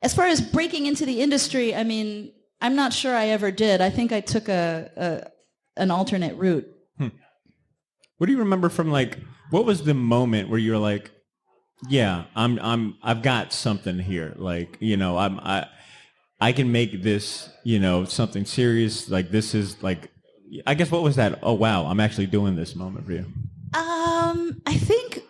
Speaker 2: As far as breaking into the industry, I mean, I'm not sure I ever did. I think I took an alternate route.
Speaker 3: What do you remember from what was the moment where you were like, yeah, I've got something here. Like, I can make this, something serious. Like this is like, I guess what was that? Oh wow, I'm actually doing this moment for you.
Speaker 2: I think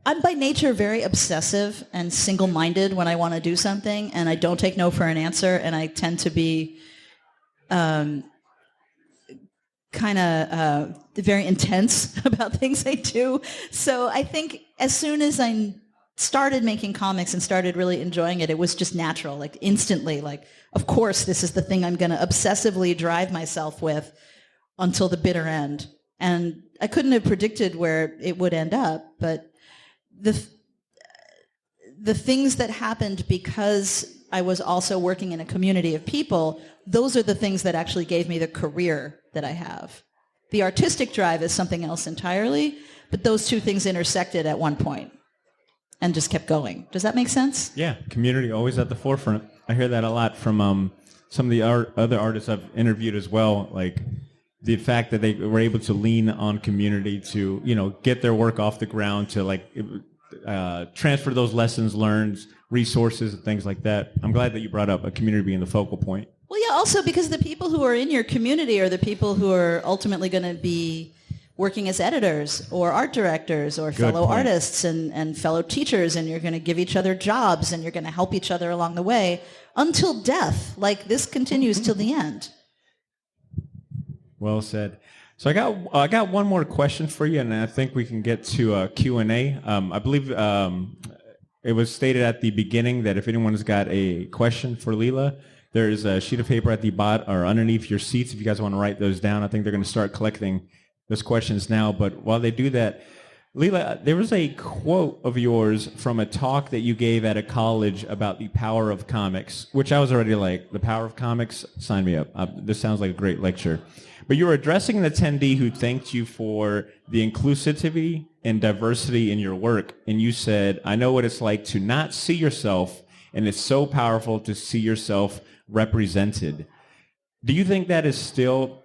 Speaker 2: I'm by nature very obsessive and single-minded when I want to do something, and I don't take no for an answer, and I tend to be kind of very intense about things I do. So I think as soon as I started making comics and started really enjoying it, it was just natural, like instantly, like, of course, this is the thing I'm going to obsessively drive myself with until the bitter end. And I couldn't have predicted where it would end up, but the things that happened because I was also working in a community of people, those are the things that actually gave me the career that I have. The artistic drive is something else entirely, but those two things intersected at one point and just kept going. Does that make sense?
Speaker 3: Yeah, community always at the forefront. I hear that a lot from some of the other artists I've interviewed as well, like the fact that they were able to lean on community to, get their work off the ground, to transfer those lessons learned, resources, and things like that. I'm glad that you brought up a community being the focal point.
Speaker 2: Well, yeah, also because the people who are in your community are the people who are ultimately going to be working as editors or art directors or fellow artists and fellow teachers, and you're going to give each other jobs and you're going to help each other along the way until death. Like, this continues till the end.
Speaker 3: Well said. So I got one more question for you, and I think we can get to Q&A. I believe it was stated at the beginning that if anyone's got a question for Leela, there's a sheet of paper at the bottom or underneath your seats if you guys want to write those down. I think they're going to start collecting those questions now. But while they do that, Leela, there was a quote of yours from a talk that you gave at a college about the power of comics, which I was already like, the power of comics? Sign me up. This sounds like a great lecture. But you were addressing an attendee who thanked you for the inclusivity and diversity in your work. And you said, I know what it's like to not see yourself, and it's so powerful to see yourself represented. Do you think that is still,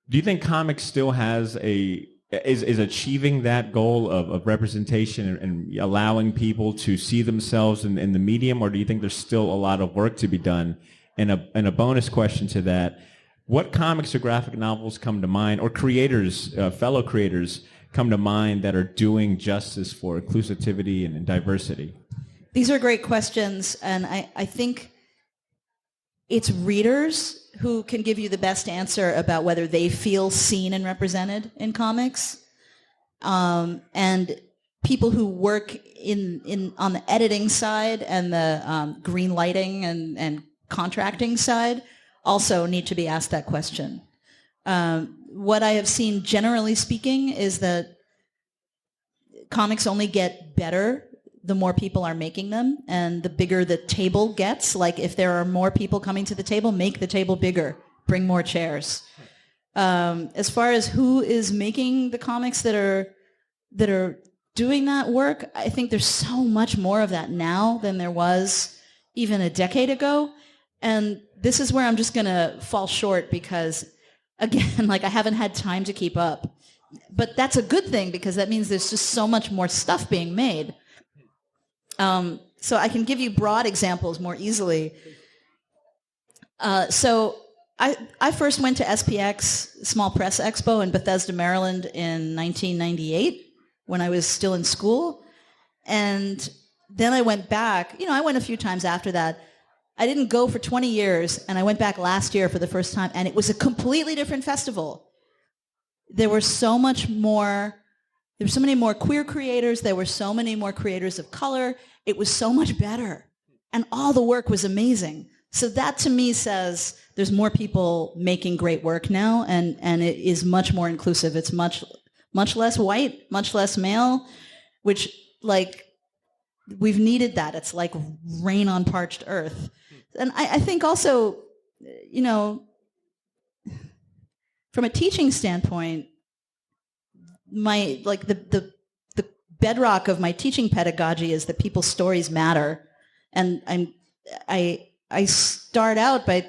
Speaker 3: do you think comics still has is achieving that goal of representation and allowing people to see themselves in the medium, or do you think there's still a lot of work to be done? And a bonus question to that, what comics or graphic novels come to mind, or creators, fellow creators, come to mind that are doing justice for inclusivity and diversity?
Speaker 2: These are great questions, and I think it's readers who can give you the best answer about whether they feel seen and represented in comics. And people who work on the editing side and the green lighting and contracting side also need to be asked that question. What I have seen, generally speaking, is that comics only get better the more people are making them, and the bigger the table gets. Like, if there are more people coming to the table, make the table bigger. Bring more chairs. As far as who is making the comics that are doing that work, I think there's so much more of that now than there was even a decade ago. And this is where I'm just going to fall short because, again, like, I haven't had time to keep up. But that's a good thing because that means there's just so much more stuff being made. So I can give you broad examples more easily. So I first went to SPX, Small Press Expo, in Bethesda, Maryland in 1998 when I was still in school. And then I went back. I went a few times after that. I didn't go for 20 years, and I went back last year for the first time, and it was a completely different festival. There were so many more queer creators. There were so many more creators of color. It was so much better. And all the work was amazing. So that to me says there's more people making great work now, and it is much more inclusive. It's much less white, much less male, which, like, we've needed that. It's like rain on parched earth. And I think also, from a teaching standpoint, the bedrock of my teaching pedagogy is that people's stories matter. And I start out by,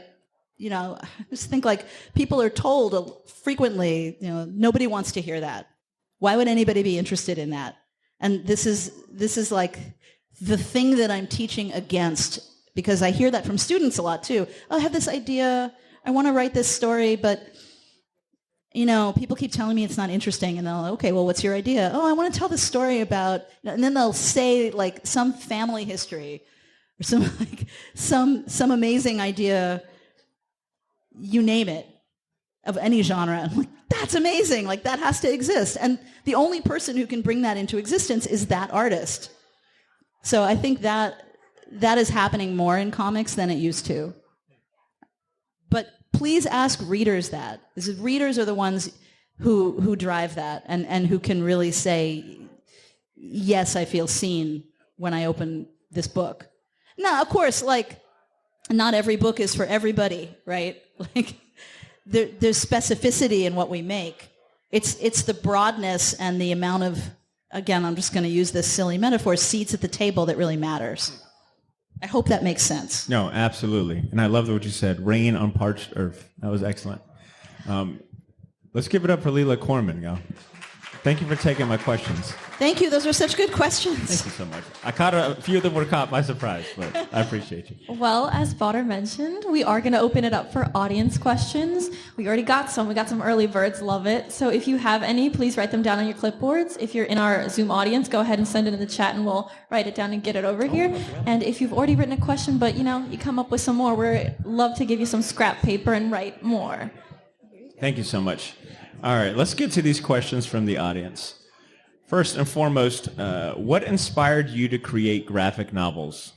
Speaker 2: I just think, like, people are told frequently, nobody wants to hear that. Why would anybody be interested in that? And this is like the thing that I'm teaching against, because I hear that from students a lot too. Oh, I have this idea. I want to write this story, but people keep telling me it's not interesting, and they'll, okay, well, what's your idea? Oh, I want to tell this story about, and then they'll say, like, some family history or some amazing idea, you name it, of any genre. I'm like, that's amazing. Like, that has to exist. And the only person who can bring that into existence is that artist. So I think that is happening more in comics than it used to. But please ask readers that. Readers are the ones who drive that and who can really say, yes, I feel seen when I open this book. Now, of course, like, not every book is for everybody, right? Like, there's specificity in what we make. It's the broadness and the amount of, again, I'm just going to use this silly metaphor, seats at the table that really matters. I hope that makes sense.
Speaker 3: No, absolutely. And I love what you said, rain on parched earth. That was excellent. Let's give it up for Leela Corman, y'all. Thank you for taking my questions.
Speaker 2: Thank you. Those were such good questions.
Speaker 3: Thank you so much. A few of them were caught by surprise, but I appreciate you.
Speaker 4: Well, as Badr mentioned, we are going to open it up for audience questions. We already got some. We got some early birds. Love it. So if you have any, please write them down on your clipboards. If you're in our Zoom audience, go ahead and send it in the chat, and we'll write it down and get it over here. And if you've already written a question, but you come up with some more, we'd love to give you some scrap paper and write more.
Speaker 3: Thank you so much. All right, let's get to these questions from the audience. First and foremost, what inspired you to create graphic novels?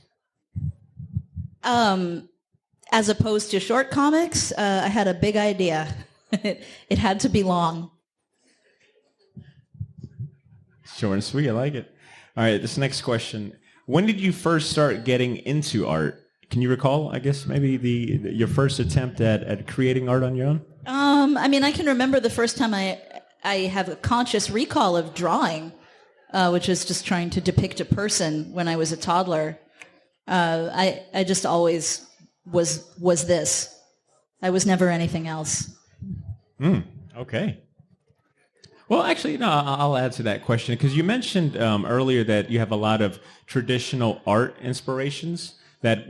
Speaker 2: As opposed to short comics, I had a big idea. It had to be long.
Speaker 3: Short and sweet, I like it. All right, this next question. When did you first start getting into art? Can you recall, I guess, maybe your first attempt at creating art on your own?
Speaker 2: I can remember the first time I have a conscious recall of drawing, which is just trying to depict a person when I was a toddler. I just always was this. I was never anything else.
Speaker 3: Okay. Well, actually, no, I'll add to that question, because you mentioned earlier that you have a lot of traditional art inspirations that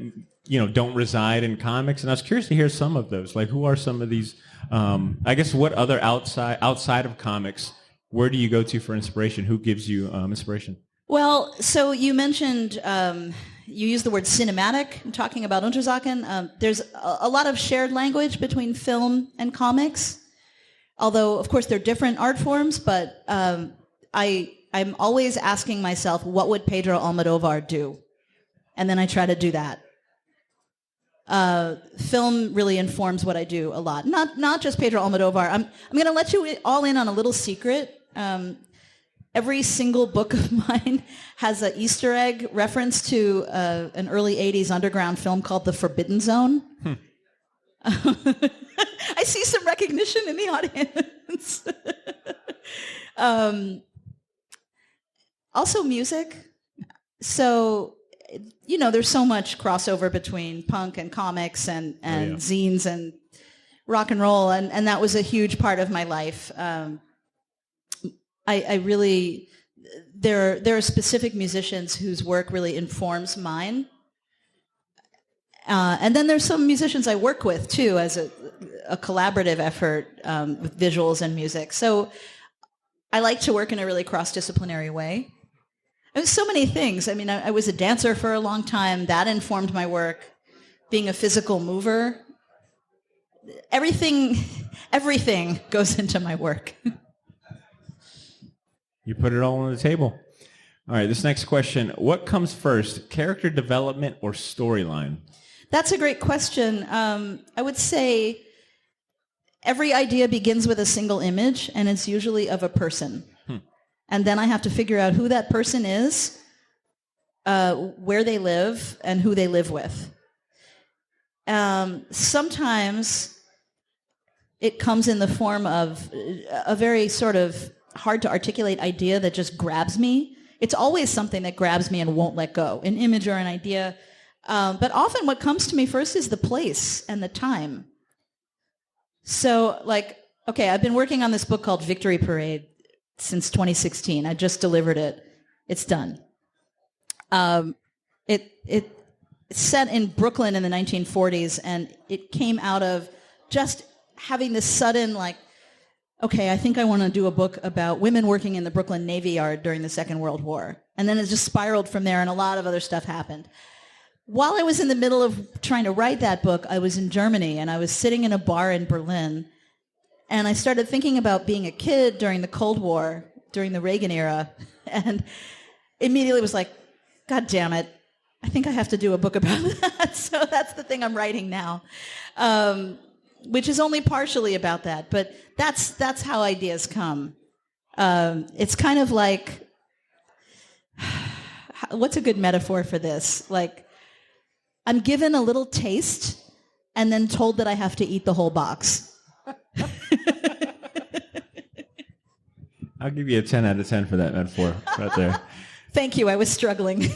Speaker 3: don't reside in comics, and I was curious to hear some of those. Like, who are some of these? I guess what other outside of comics? Where do you go to for inspiration? Who gives you inspiration?
Speaker 2: Well, so you mentioned you use the word cinematic in talking about Untersachen. There's a lot of shared language between film and comics, although, of course, they're different art forms, but I'm always asking myself, what would Pedro Almodovar do? And then I try to do that. Film really informs what I do a lot. Not just Pedro Almodovar. I'm going to let you all in on a little secret. Every single book of mine has an Easter egg reference to an early 80s underground film called The Forbidden Zone. I see some recognition in the audience. Also music. So, there's so much crossover between punk and comics and zines and rock and roll, and that was a huge part of my life. I really, there are specific musicians whose work really informs mine. And then there's some musicians I work with, too, as a collaborative effort with visuals and music. So I like to work in a really cross-disciplinary way. There's so many things. I mean, I was a dancer for a long time. That informed my work. Being a physical mover. Everything goes into my work.
Speaker 3: You put it all on the table. All right, this next question. What comes first, character development or storyline?
Speaker 2: That's a great question. I would say every idea begins with a single image, and it's usually of a person. And then I have to figure out who that person is, where they live, and who they live with. Sometimes it comes in the form of a very sort of hard to articulate idea that just grabs me. It's always something that grabs me and won't let go, an image or an idea. But often what comes to me first is the place and the time. So, okay, I've been working on this book called Victory Parade since 2016. I just delivered it. It's done. It's set in Brooklyn in the 1940s, and it came out of just having this sudden, okay, I think I want to do a book about women working in the Brooklyn Navy Yard during the Second World War. And then it just spiraled from there, and a lot of other stuff happened. While I was in the middle of trying to write that book, I was in Germany, and I was sitting in a bar in Berlin, and I started thinking about being a kid during the Cold War, during the Reagan era, and immediately was like, God damn it, I think I have to do a book about that. So that's the thing I'm writing now, which is only partially about that, but that's how ideas come. It's kind of like, what's a good metaphor for this? I'm given a little taste and then told that I have to eat the whole box.
Speaker 3: I'll give you a 10 out of 10 for that metaphor right there.
Speaker 2: Thank you. I was struggling.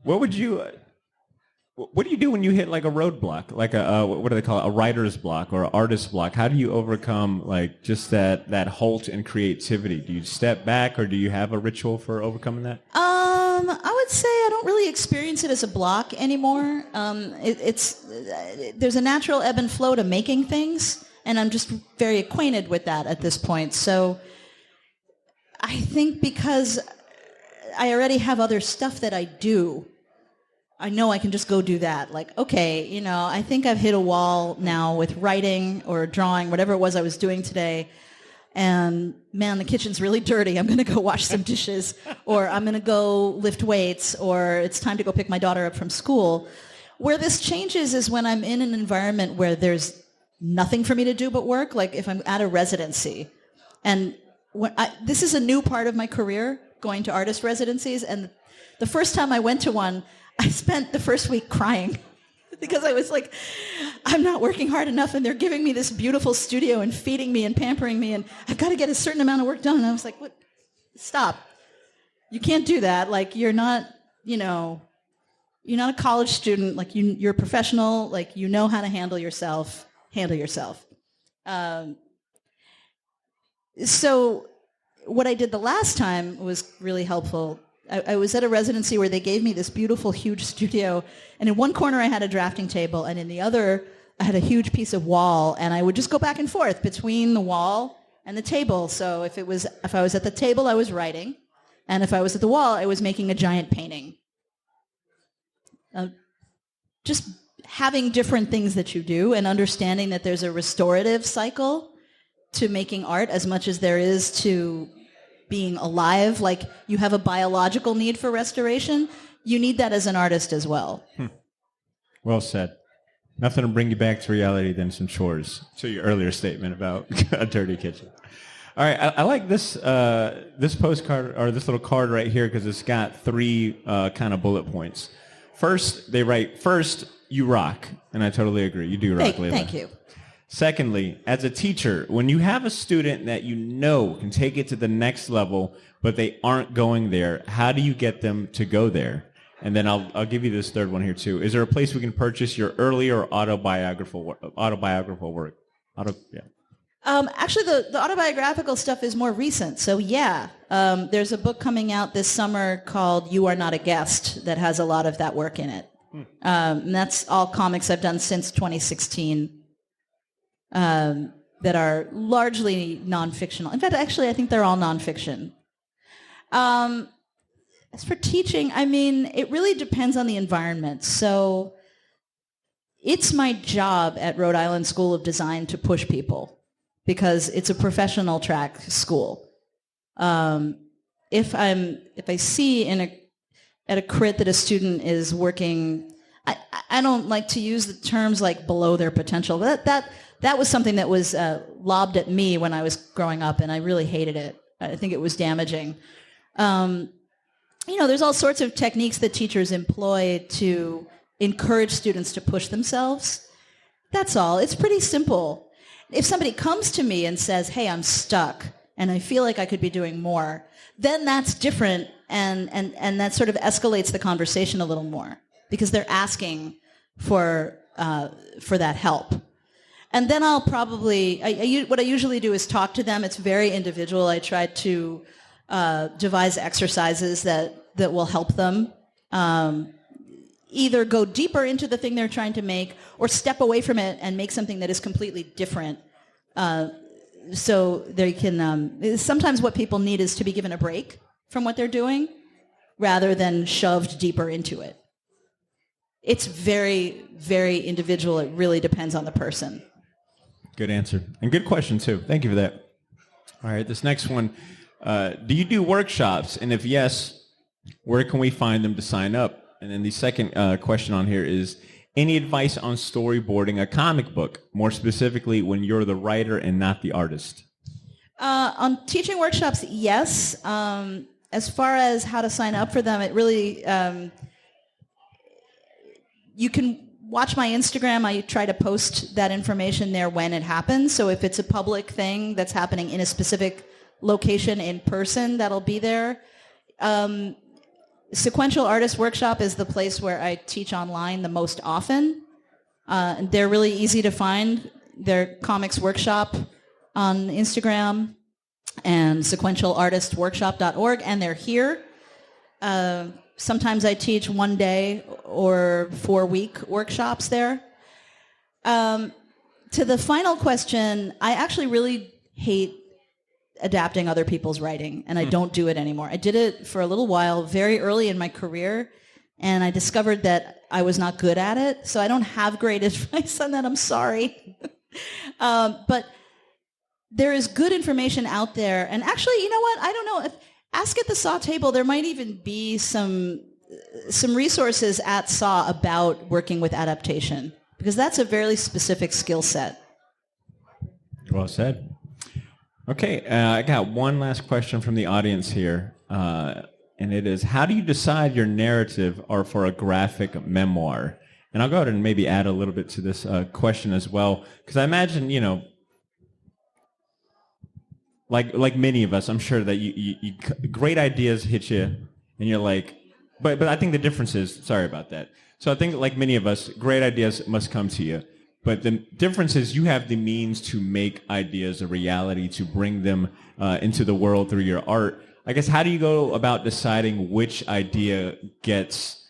Speaker 3: What do you do when you hit a roadblock, what do they call it, a writer's block or an artist's block? How do you overcome just that halt in creativity? Do you step back, or do you have a ritual for overcoming that?
Speaker 2: I would say I don't really experience it as a block anymore. There's a natural ebb and flow to making things, and I'm just very acquainted with that at this point. So I think because I already have other stuff that I do, I know I can just go do that. Okay, I think I've hit a wall now with writing or drawing, whatever it was I was doing today. And man, the kitchen's really dirty. I'm going to go wash some dishes, or I'm going to go lift weights, or it's time to go pick my daughter up from school. Where this changes is when I'm in an environment where there's nothing for me to do but work, like if I'm at a residency. And this is a new part of my career, going to artist residencies. And the first time I went to one, I spent the first week crying because I was like, I'm not working hard enough, and they're giving me this beautiful studio and feeding me and pampering me, and I've got to get a certain amount of work done. And I was like, what? Stop. You can't do that. You're not, you're not a college student. You're a professional. You know how to handle yourself. Handle yourself. So what I did the last time was really helpful. I was at a residency where they gave me this beautiful, huge studio, and in one corner I had a drafting table, and in the other I had a huge piece of wall, and I would just go back and forth between the wall and the table. So if I was at the table, I was writing, and if I was at the wall, I was making a giant painting. just having different things that you do and understanding that there's a restorative cycle to making art as much as there is to being alive. Like you have a biological need for restoration. You need that as an artist as well.
Speaker 3: Well said. Nothing to bring you back to reality than some chores, to your earlier statement about a dirty kitchen. All right, I like this this postcard, or this little card right here, because it's got three kind of bullet points. First, they write, first, you rock. And I totally agree. You do rock, Leela.
Speaker 2: Thank you.
Speaker 3: Secondly, as a teacher, when you have a student that you know can take it to the next level, but they aren't going there, how do you get them to go there? And then I'll give you this third one here, too. Is there a place we can purchase your earlier autobiographical work?
Speaker 2: Actually, the autobiographical stuff is more recent. So, yeah, there's a book coming out this summer called You Are Not a Guest that has a lot of that work in it. And that's all comics I've done since 2016 that are largely non-fictional. In fact, actually, I think they're all non-fiction. As for teaching, I mean, it really depends on the environment. So it's my job at Rhode Island School of Design to push people because it's a professional track school. If I see at a crit that a student is working, I don't like to use the terms like below their potential. That was something that was lobbed at me when I was growing up, and I really hated it. I think it was damaging. There's all sorts of techniques that teachers employ to encourage students to push themselves. That's all. It's pretty simple. If somebody comes to me and says, hey, I'm stuck and I feel like I could be doing more, then that's different, and that sort of escalates the conversation a little more because they're asking for that help. And then I'll probably, what I usually do is talk to them. It's very individual. I try to devise exercises that will help them either go deeper into the thing they're trying to make or step away from it and make something that is completely different. So they can, sometimes what people need is to be given a break from what they're doing rather than shoved deeper into it. It's very, very individual. It really depends on the person.
Speaker 3: Good answer. And good question, too. Thank you for that. All right, this next one. Do you do workshops? And if yes, where can we find them to sign up? And then the second question on here is, any advice on storyboarding a comic book, more specifically when you're the writer and not the artist?
Speaker 2: On teaching workshops, yes. As far as how to sign up for them, it really, you can watch my Instagram. I try to post that information there when it happens. So if it's a public thing that's happening in a specific location in person, that'll be there. Sequential Artist Workshop is the place where I teach online the most often. They're really easy to find. They're Comics Workshop on Instagram and sequentialartistworkshop.org, and they're here. Sometimes I teach 1 day or 4-week workshops there. To the final question, I actually really hate adapting other people's writing, and I don't do it anymore. I did it for a little while very early in my career, and I discovered that I was not good at it, so I don't have great advice on that. I'm sorry. But there is good information out there, and actually, you know what? I don't know. Ask at the SAW table. There might even be some resources at SAW about working with adaptation, because that's a very specific skill set.
Speaker 3: Well said. Okay, I got one last question from the audience here, and it is, how do you decide your narrative are for a graphic memoir? And I'll go ahead and maybe add a little bit to this question as well, because I imagine, like many of us, I'm sure that you great ideas hit you, and you're like, but I think the difference is, sorry about that. So I think like many of us, great ideas must come to you. But the difference is you have the means to make ideas a reality, to bring them into the world through your art. I guess, how do you go about deciding which idea gets,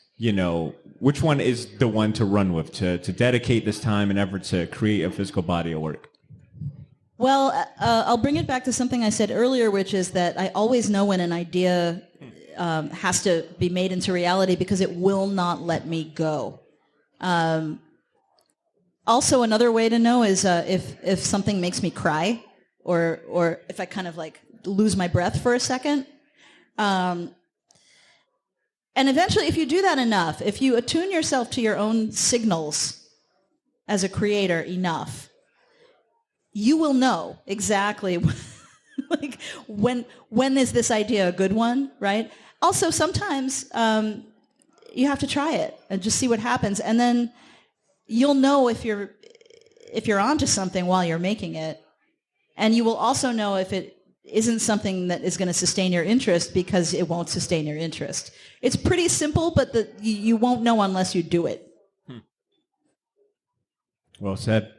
Speaker 3: which one is the one to run with, to dedicate this time and effort to create a physical body of work?
Speaker 2: Well, I'll bring it back to something I said earlier, which is that I always know when an idea has to be made into reality because it will not let me go. Also, another way to know is if something makes me cry, or if I kind of like lose my breath for a second. And eventually, if you do that enough, if you attune yourself to your own signals as a creator enough, you will know exactly like when is this idea a good one, right? Also, sometimes you have to try it and just see what happens, and then you'll know if you're onto something while you're making it, and you will also know if it isn't something that is going to sustain your interest because it won't sustain your interest. It's pretty simple, but you won't know unless you do it.
Speaker 3: Well said.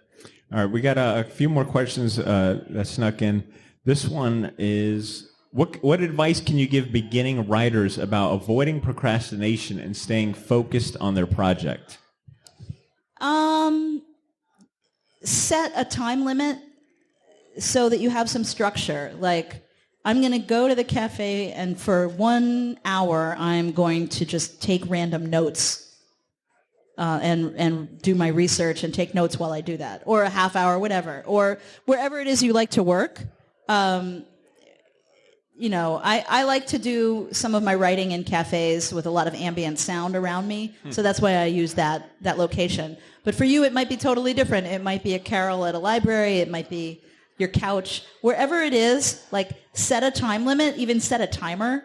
Speaker 3: All right, we got a few more questions that snuck in. This one is, what advice can you give beginning writers about avoiding procrastination and staying focused on their project?
Speaker 2: Set a time limit so that you have some structure. Like, I'm going to go to the cafe and for 1 hour I'm going to just take random notes and do my research and take notes while I do that, or a half hour, whatever, or wherever it is you like to work. I like to do some of my writing in cafes with a lot of ambient sound around me, so that's why I use that location. But for you, it might be totally different. It might be a carrel at a library. It might be your couch. Wherever it is, like, set a time limit, even set a timer,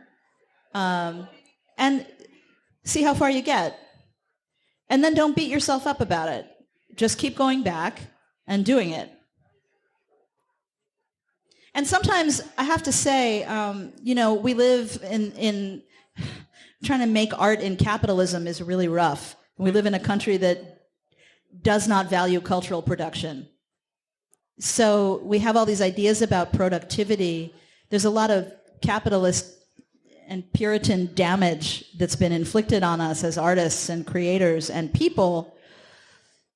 Speaker 2: and see how far you get. And then don't beat yourself up about it. Just keep going back and doing it. And sometimes I have to say, we live in trying to make art in capitalism is really rough. We live in a country that does not value cultural production. So we have all these ideas about productivity. There's a lot of capitalist and Puritan damage that's been inflicted on us as artists and creators and people.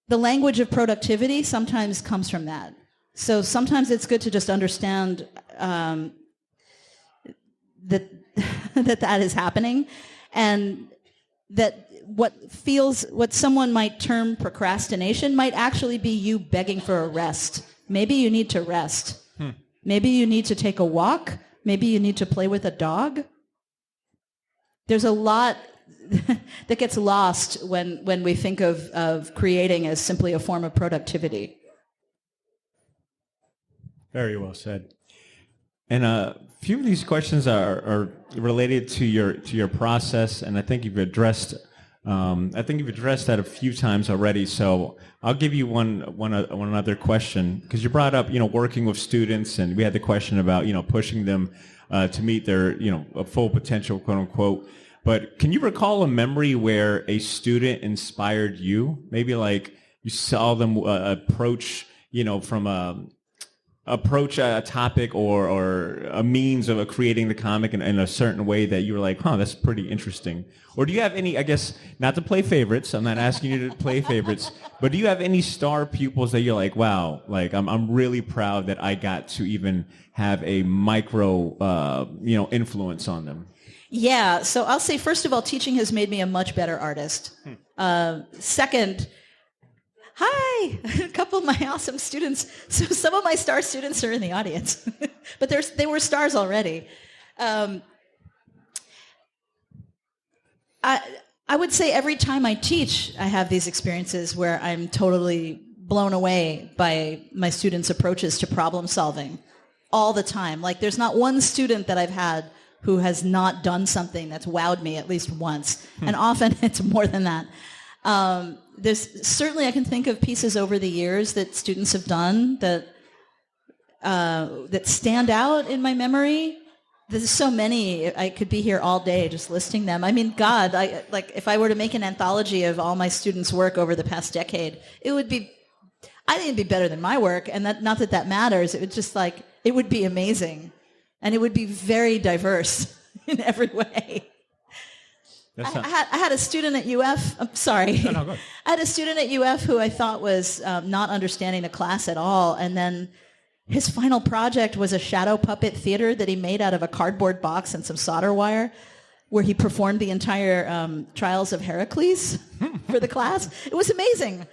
Speaker 2: The language of productivity sometimes comes from that. So sometimes it's good to just understand that is happening, and that what someone might term procrastination might actually be you begging for a rest. Maybe you need to rest. Maybe you need to take a walk. Maybe you need to play with a dog. There's a lot that gets lost when we think of creating as simply a form of productivity. Very well said.
Speaker 3: And a few of these questions are related to your process, and I think you've addressed that a few times already. So I'll give you one other question, because you brought up working with students, and we had the question about pushing them to meet their full potential, quote unquote. But can you recall a memory where a student inspired you? Maybe like you saw them approach a topic or a means of creating the comic in a certain way that you were like, that's pretty interesting. Or do you have any, I guess, not to play favorites, I'm not asking you to play favorites, but do you have any star pupils that you're like, wow, like I'm really proud that I got to even have a micro, influence on them?
Speaker 2: Yeah, so I'll say, first of all, teaching has made me a much better artist. Second, hi, a couple of my awesome students. So some of my star students are in the audience, but they were stars already. I would say every time I teach, I have these experiences where I'm totally blown away by my students' approaches to problem solving all the time. Like, there's not one student that I've had who has not done something that's wowed me at least once. And often it's more than that. There's certainly, I can think of pieces over the years that students have done that stand out in my memory. There's so many. I could be here all day just listing them. I mean, God, if I were to make an anthology of all my students' work over the past decade, I think it'd be better than my work, and not that matters. It would just it would be amazing, and it would be very diverse in every way. I had a student at UF. I'm sorry. No, go ahead. I had a student at UF who I thought was not understanding the class at all, and then his final project was a shadow puppet theater that he made out of a cardboard box and some solder wire. where he performed the entire Trials of Heracles for the class. It was amazing.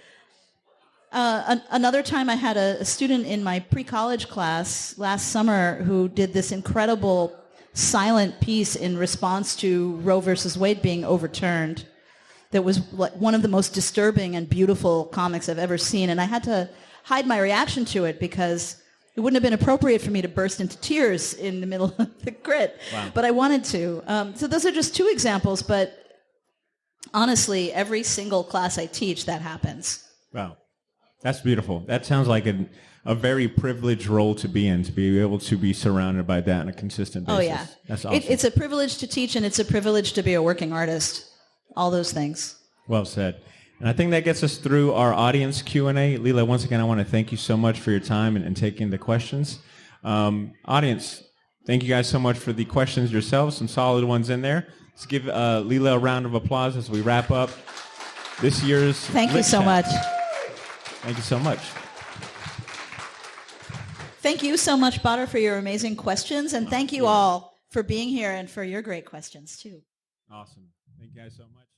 Speaker 2: Another time I had a student in my pre-college class last summer who did this incredible silent piece in response to Roe versus Wade being overturned that was one of the most disturbing and beautiful comics I've ever seen. And I had to hide my reaction to it because it wouldn't have been appropriate for me to burst into tears in the middle of the crit.
Speaker 1: Wow.
Speaker 2: But I wanted to. So those are just two examples, but honestly, every single class I teach, that happens.
Speaker 3: Wow. That's beautiful. That sounds like a very privileged role to be in, to be able to be surrounded by that on a consistent basis.
Speaker 2: Oh, yeah.
Speaker 3: That's awesome.
Speaker 2: It's a privilege to teach, and it's a privilege to be a working artist. All those things.
Speaker 3: Well said. And I think that gets us through our audience Q&A. Leela, once again, I want to thank you so much for your time and taking the questions. Audience, thank you guys so much for the questions yourselves, some solid ones in there. Let's give Leela a round of applause as we wrap up this year's
Speaker 2: Thank you
Speaker 3: Lit
Speaker 2: so
Speaker 3: Chat.
Speaker 2: much.
Speaker 3: Thank you so much.
Speaker 2: Thank you so much, Badr, for your amazing questions, and thank you all for being here and for your great questions, too.
Speaker 3: Awesome. Thank you guys so much.